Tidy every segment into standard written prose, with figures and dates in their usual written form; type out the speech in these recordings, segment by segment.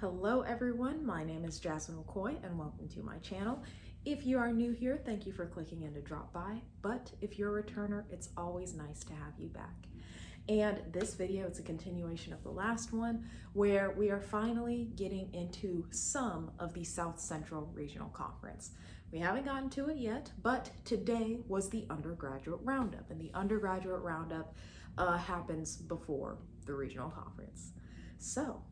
Hello everyone, my name is Jasmine McCoy and welcome to my channel. If you are new here, thank you for clicking in to drop by, but if you're a returner, it's always nice to have you back. And this video, it's a continuation of the last one where we are finally getting into some of the South Central Regional Conference. We haven't gotten to it yet, but today was the Undergraduate Roundup, and the Undergraduate Roundup happens before the Regional Conference. So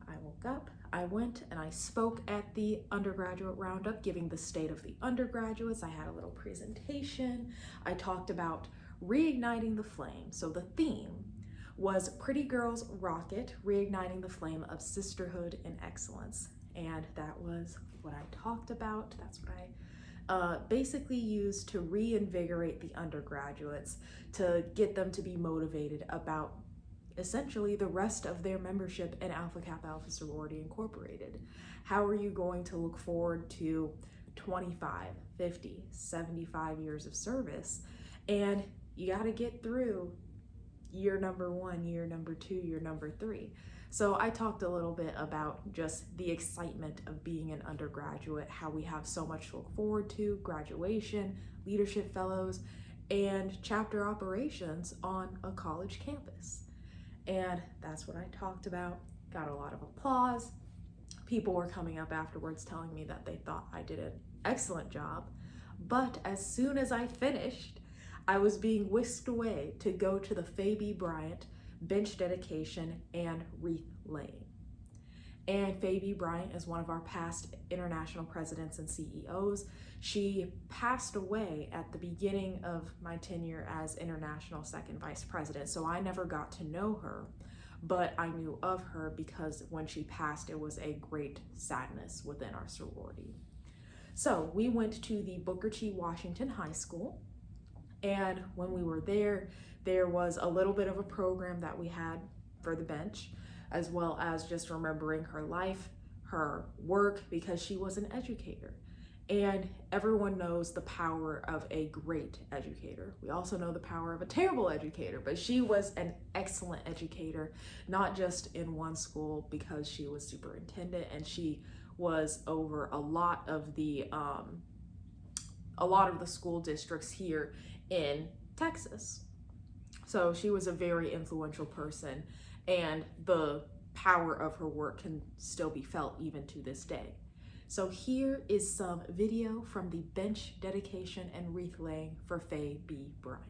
I woke up, I went and I spoke at the Undergraduate Roundup, giving the state of the undergraduates. I had a little presentation. I talked about reigniting the flame. So the theme was Pretty Girls Rocket, reigniting the flame of sisterhood and excellence. And that was what I talked about. That's what I basically used to reinvigorate the undergraduates, to get them to be motivated about essentially the rest of their membership in Alpha Kappa Alpha Sorority Incorporated. How are you going to look forward to 25, 50, 75 years of service? And you got to get through year number 1, year number 2, year number 3. So I talked a little bit about just the excitement of being an undergraduate, how we have so much to look forward to, graduation, leadership fellows, and chapter operations on a college campus. And that's what I talked about. Got a lot of applause. People were coming up afterwards telling me that they thought I did an excellent job. But as soon as I finished, I was being whisked away to go to the Faye B Bryant bench dedication and wreath laying. And Faye B Bryant is one of our past international presidents and CEOs. She passed away at the beginning of my tenure as international second vice president. So I never got to know her, but I knew of her because when she passed, it was a great sadness within our sorority. So we went to the Booker T. Washington High School. And when we were there, there was a little bit of a program that we had for the bench, as well as just remembering her life, her work, because she was an educator. And everyone knows the power of a great educator. We also know the power of a terrible educator, but she was an excellent educator, not just in one school, because she was superintendent and she was over a lot of the school districts here in Texas. So she was a very influential person, and the power of her work can still be felt even to this day. So here is some video from the bench dedication and wreath laying for Faye B Bryant.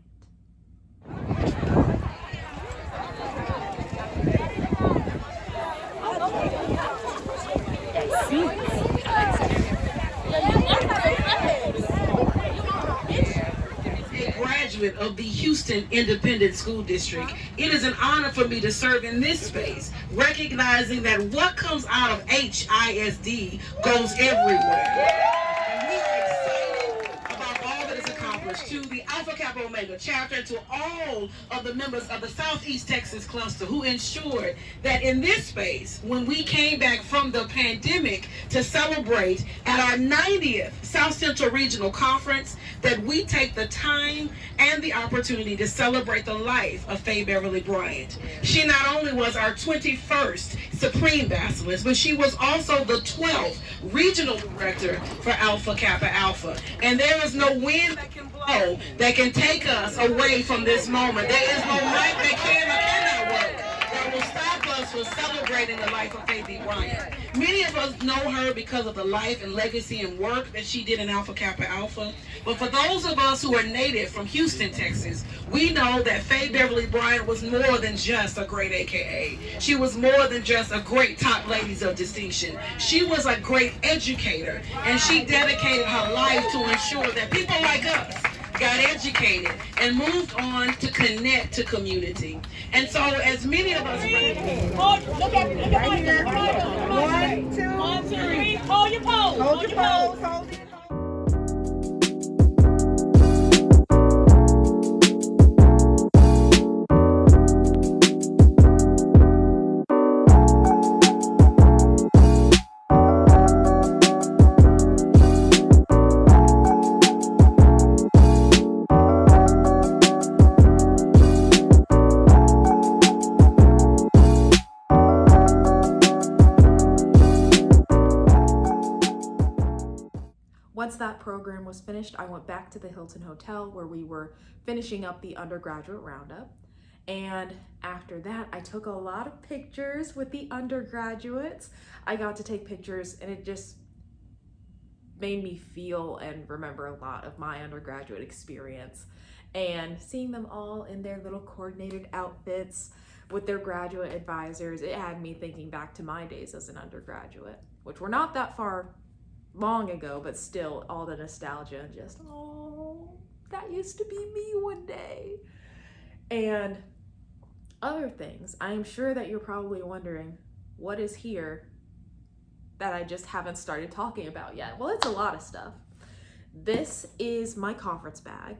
Graduate of the Houston Independent School District, it is an honor for me to serve in this space, recognizing that what comes out of HISD goes everywhere. And we are excited about all that is accomplished, to the Alpha Kappa Omega chapter, and to all of the members of the Southeast Texas cluster who ensured that in this space, when we came back from the pandemic to celebrate at our 90th South Central Regional Conference, that we take the time and the opportunity to celebrate the life of Faye Beverly Bryant. She not only was our 21st Supreme Basilisk, but she was also the 12th Regional Director for Alpha Kappa Alpha. And there is no wind that can blow that can take us away from this moment. There is no light that can or cannot work that will stop us from celebrating the life of Faye B Bryant. Many of us know her because of the life and legacy and work that she did in Alpha Kappa Alpha. But for those of us who are native from Houston, Texas, we know that Faye Beverly Bryant was more than just a great AKA. She was more than just a great top ladies of distinction. She was a great educator, and she dedicated her life to ensure that people like us got educated and moved on to connect to community. And so as many of us look at 1, 2, 1, 2, 3. Hold your pose. Hold your pose. Hold it. Once that program was finished, I went back to the Hilton Hotel where we were finishing up the Undergraduate Roundup. And after that, I took a lot of pictures with the undergraduates. I got to take pictures and it just made me feel and remember a lot of my undergraduate experience. And seeing them all in their little coordinated outfits with their graduate advisors, it had me thinking back to my days as an undergraduate, which were not that far long ago, but still all the nostalgia and just, oh, that used to be me one day. And other things, I'm sure that you're probably wondering, what is here that I just haven't started talking about yet? Well, it's a lot of stuff. This is my conference bag.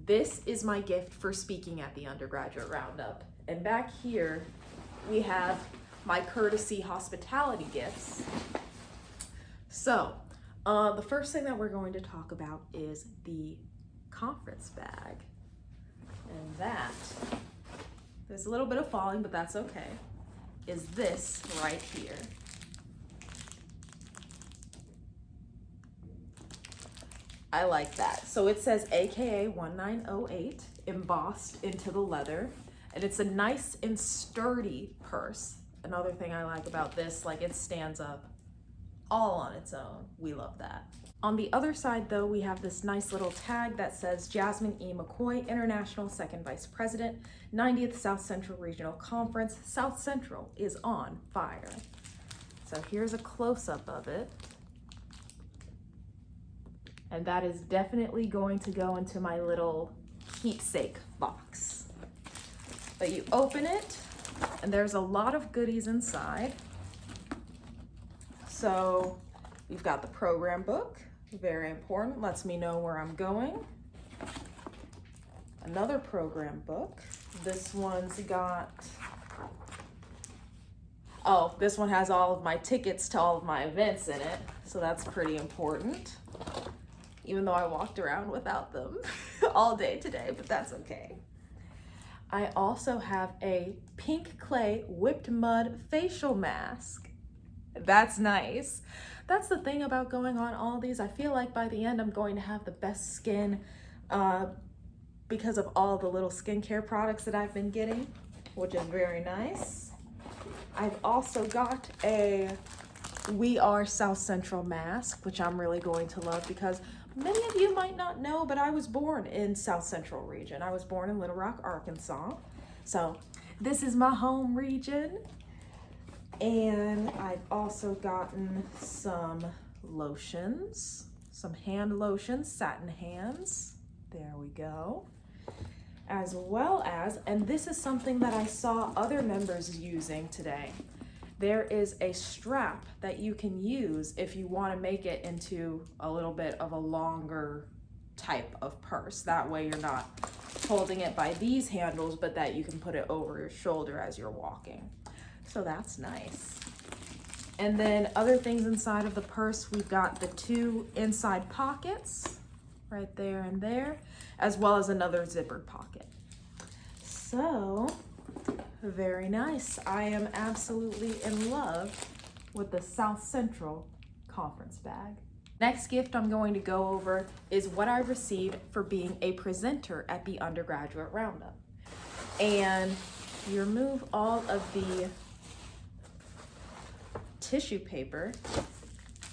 This is my gift for speaking at the Undergraduate Roundup. And back here, we have my courtesy hospitality gifts. So, the first thing that we're going to talk about is the conference bag. And that, there's a little bit of falling, but that's okay, is this right here. I like that. So it says AKA 1908 embossed into the leather, and it's a nice and sturdy purse. Another thing I like about this, like it stands up all on its own. We love that. On the other side though, we have this nice little tag that says Jasmine E. McCoy, International Second Vice President, 90th South Central Regional Conference. South Central is on fire. So here's a close-up of it. And that is definitely going to go into my little keepsake box. But you open it, and there's a lot of goodies inside. So we've got the program book, very important, lets me know where I'm going. Another program book. This one's got, oh, this one has all of my tickets to all of my events in it, so that's pretty important. Even though I walked around without them all day today, but that's okay. I also have a pink clay whipped mud facial mask. That's nice. That's the thing about going on all these. I feel like by the end I'm going to have the best skin because of all the little skincare products that I've been getting, which is very nice. I've also got a We Are South Central mask, which I'm really going to love because many of you might not know, but I was born in South Central region. I was born in Little Rock, Arkansas. So this is my home region. And I've also gotten some lotions, some hand lotions, satin hands. There we go. As well as, and this is something that I saw other members using today. There is a strap that you can use if you want to make it into a little bit of a longer type of purse. That way you're not holding it by these handles, but that you can put it over your shoulder as you're walking. So that's nice. And then other things inside of the purse, we've got the two inside pockets right there and there, as well as another zippered pocket. So very nice. I am absolutely in love with the South Central conference bag. Next gift I'm going to go over is what I received for being a presenter at the Undergraduate Roundup. And you remove all of the tissue paper,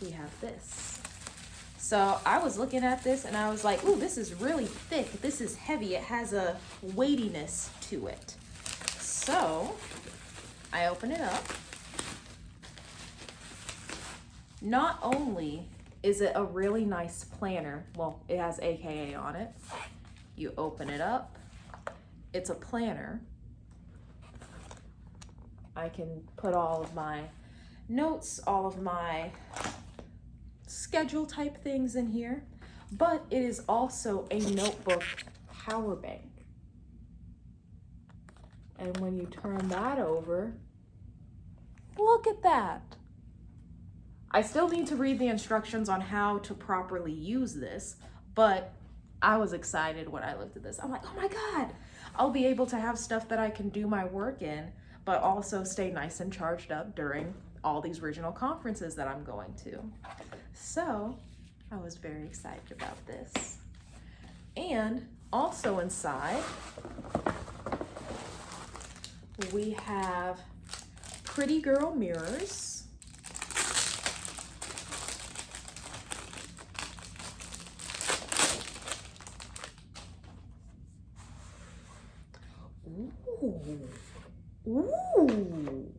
we have this. So I was looking at this and I was like, ooh, this is really thick. This is heavy. It has a weightiness to it. So I open it up. Not only is it a really nice planner, well, it has AKA on it. You open it up, it's a planner. I can put all of my notes, all of my schedule type things in here, but it is also a notebook power bank. And when you turn that over, look at that. I still need to read the instructions on how to properly use this, but I was excited when I looked at this. I'm like, oh my God, I'll be able to have stuff that I can do my work in, but also stay nice and charged up during all these regional conferences that I'm going to. So I was very excited about this. And also inside, we have pretty girl mirrors. Ooh. Ooh.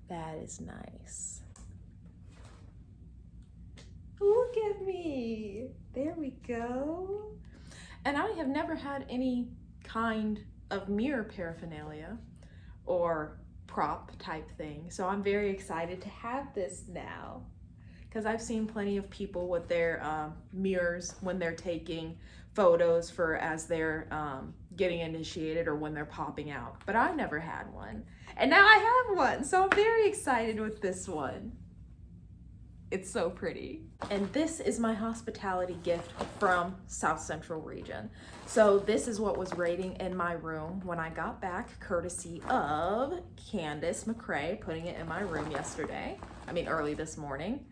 That is nice. Look at me. There we go. And I have never had any kind of mirror paraphernalia or prop type thing. So I'm very excited to have this now, because I've seen plenty of people with their mirrors when they're taking photos for as they're getting initiated or when they're popping out. But I never had one. And now I have one. So I'm very excited with this one. It's so pretty. And this is my hospitality gift from South Central region. So this is what was rating in my room when I got back, courtesy of Candace McCrae, putting it in my room early this morning.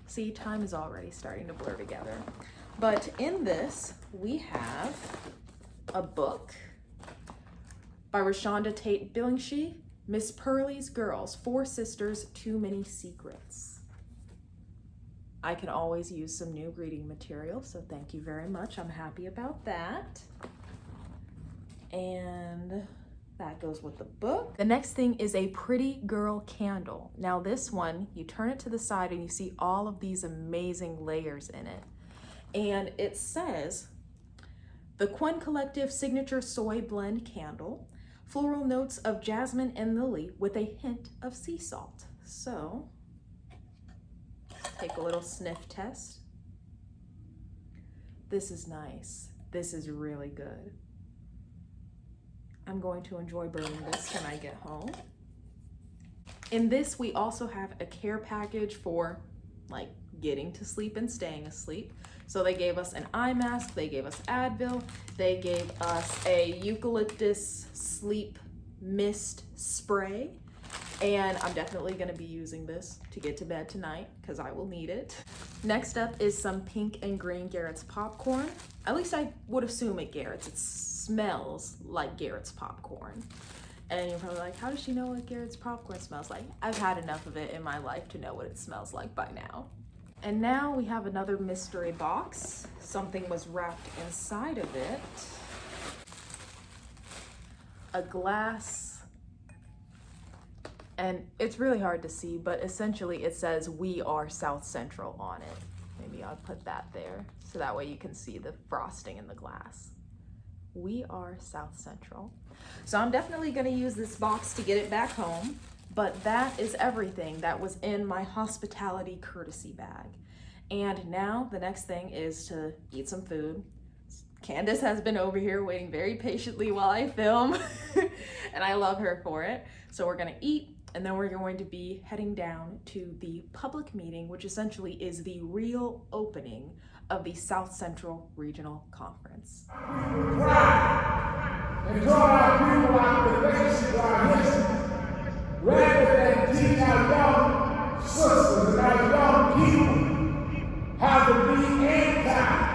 See, time is already starting to blur together. But in this, we have a book by Rashonda Tate Billingsley, Miss Pearlie's Girls, 4 Sisters, Too Many Secrets. I can always use some new reading material, so thank you very much. I'm happy about that. And that goes with the book. The next thing is a pretty girl candle. Now this one, you turn it to the side and you see all of these amazing layers in it. And it says, the Quen Collective Signature Soy Blend Candle, floral notes of jasmine and lily with a hint of sea salt. So, take a little sniff test. This is nice. This is really good. I'm going to enjoy burning this when I get home. In this, we also have a care package for like getting to sleep and staying asleep. So they gave us an eye mask, they gave us Advil, they gave us a eucalyptus sleep mist spray. And I'm definitely gonna be using this to get to bed tonight because I will need it. Next up is some pink and green Garrett's popcorn. At least I would assume it Garrett's. It smells like Garrett's popcorn. And you're probably like, how does she know what Garrett's popcorn smells like? I've had enough of it in my life to know what it smells like by now. And now we have another mystery box. Something was wrapped inside of it. A glass. And it's really hard to see, but essentially it says "We Are South Central" on it. Maybe I'll put that there so that way you can see the frosting in the glass. We are South Central. So I'm definitely gonna use this box to get it back home, but that is everything that was in my hospitality courtesy bag. And now the next thing is to eat some food. Candace has been over here waiting very patiently while I film, and I love her for it. So we're gonna eat, and then we're going to be heading down to the public meeting, which essentially is the real opening of the South Central Regional Conference. And draw our people out the legacy of our history, rather than teach our young sisters and our young people how to be anti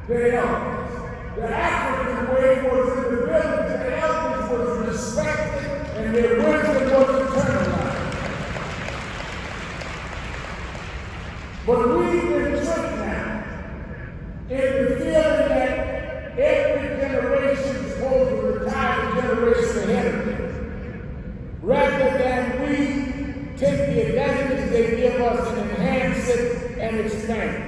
the elders. The African way was in the village, the elders was respected, and their wisdom was internalized. But we've been tricked now into feeling that every generation is supposed to retire the generation ahead of them, rather than we take the advantages they give us and enhance it and expand it.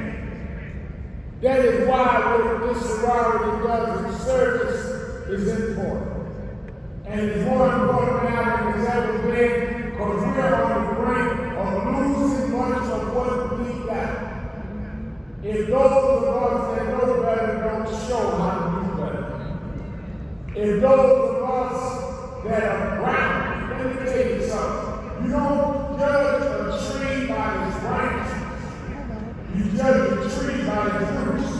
That is why what this sorority does in service is important. And it's more important now than it's ever been, because we are on the brink of losing much of what we got. If those of us that know better don't show how to do better. If those of us that are brown, let me tell you something. You don't judge a tree by its branches. You judge a tree by its roots.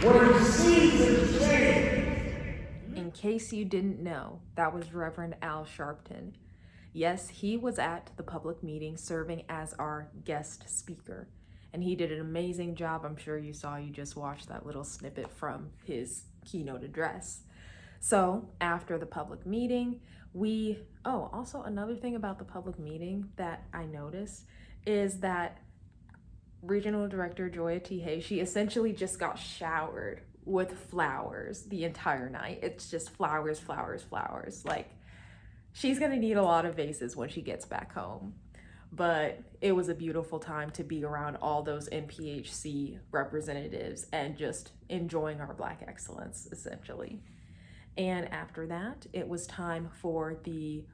When the seasons change, case you didn't know, that was Reverend Al Sharpton. Yes, he was at the public meeting serving as our guest speaker, and he did an amazing job. I'm sure you just watched that little snippet from his keynote address. So after the public meeting, also another thing about the public meeting that I noticed is that Regional Director Joya T. Hay, she essentially just got showered with flowers the entire night. It's just flowers, flowers, flowers. Like, she's gonna need a lot of vases when she gets back home. But it was a beautiful time to be around all those NPHC representatives and just enjoying our Black excellence, essentially. And after that, it was time for the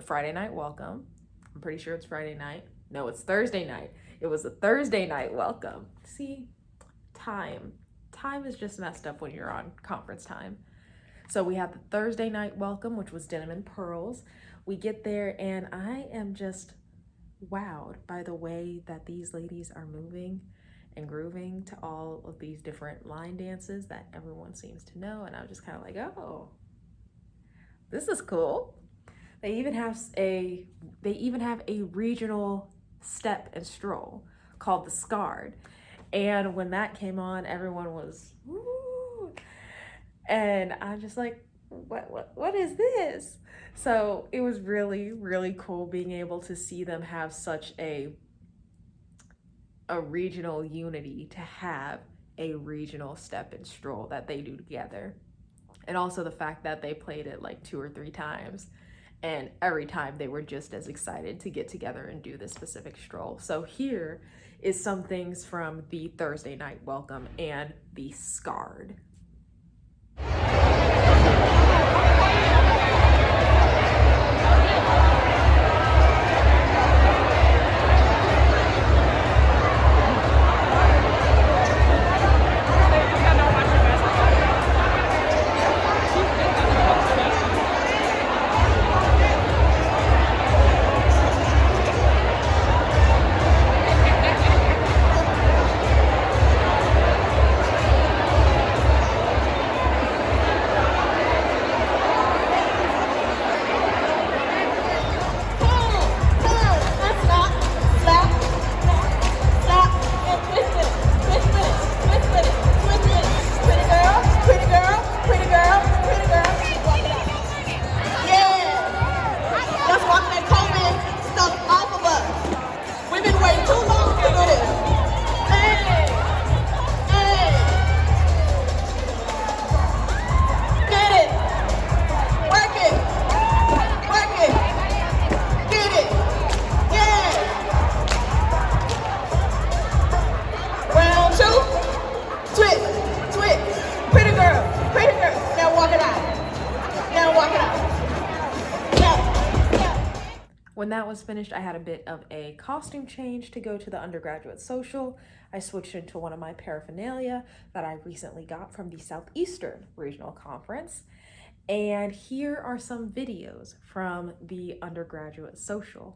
Friday night welcome. I'm pretty sure it's Friday night. No, it's Thursday night. It was a Thursday night welcome. See, time is just messed up when you're on conference time. So we have the Thursday night welcome, which was Denim and Pearls. We get there and I am just wowed by the way that these ladies are moving and grooving to all of these different line dances that everyone seems to know. And I was just kind of like, oh, this is cool. They even have a regional step and stroll called the SCARD. And when that came on, everyone was, woo! And I'm just like, what is this? So it was really, really cool being able to see them have such a regional unity, to have a regional step and stroll that they do together. And also the fact that they played it like 2 or 3 times, and every time they were just as excited to get together and do this specific stroll. So here is some things from the Thursday night welcome and the SCARD. When that was finished, I had a bit of a costume change to go to the Undergraduate Social. I switched into one of my paraphernalia that I recently got from the Southeastern Regional Conference. And here are some videos from the Undergraduate Social.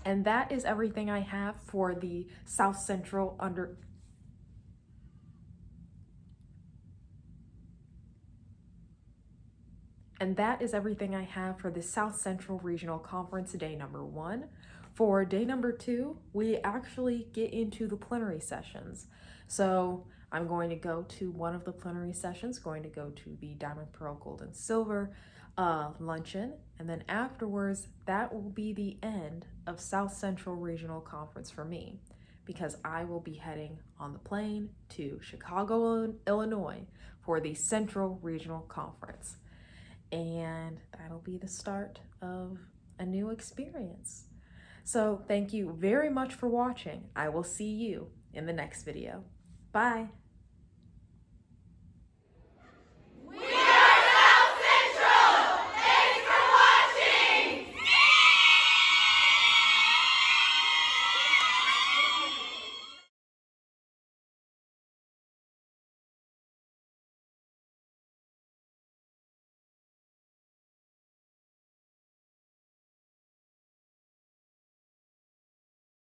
And that is everything I have for the South Central South Central Regional Conference day number 1. For day number 2, we actually get into the plenary sessions. So I'm going to go to one of the plenary sessions, going to go to the Diamond, Pearl, Gold, and Silver luncheon, and then afterwards, that will be the end of South Central Regional Conference for me, because I will be heading on the plane to Chicago, Illinois for the Central Regional Conference. And that'll be the start of a new experience. So thank you very much for watching. I will see you in the next video. Bye.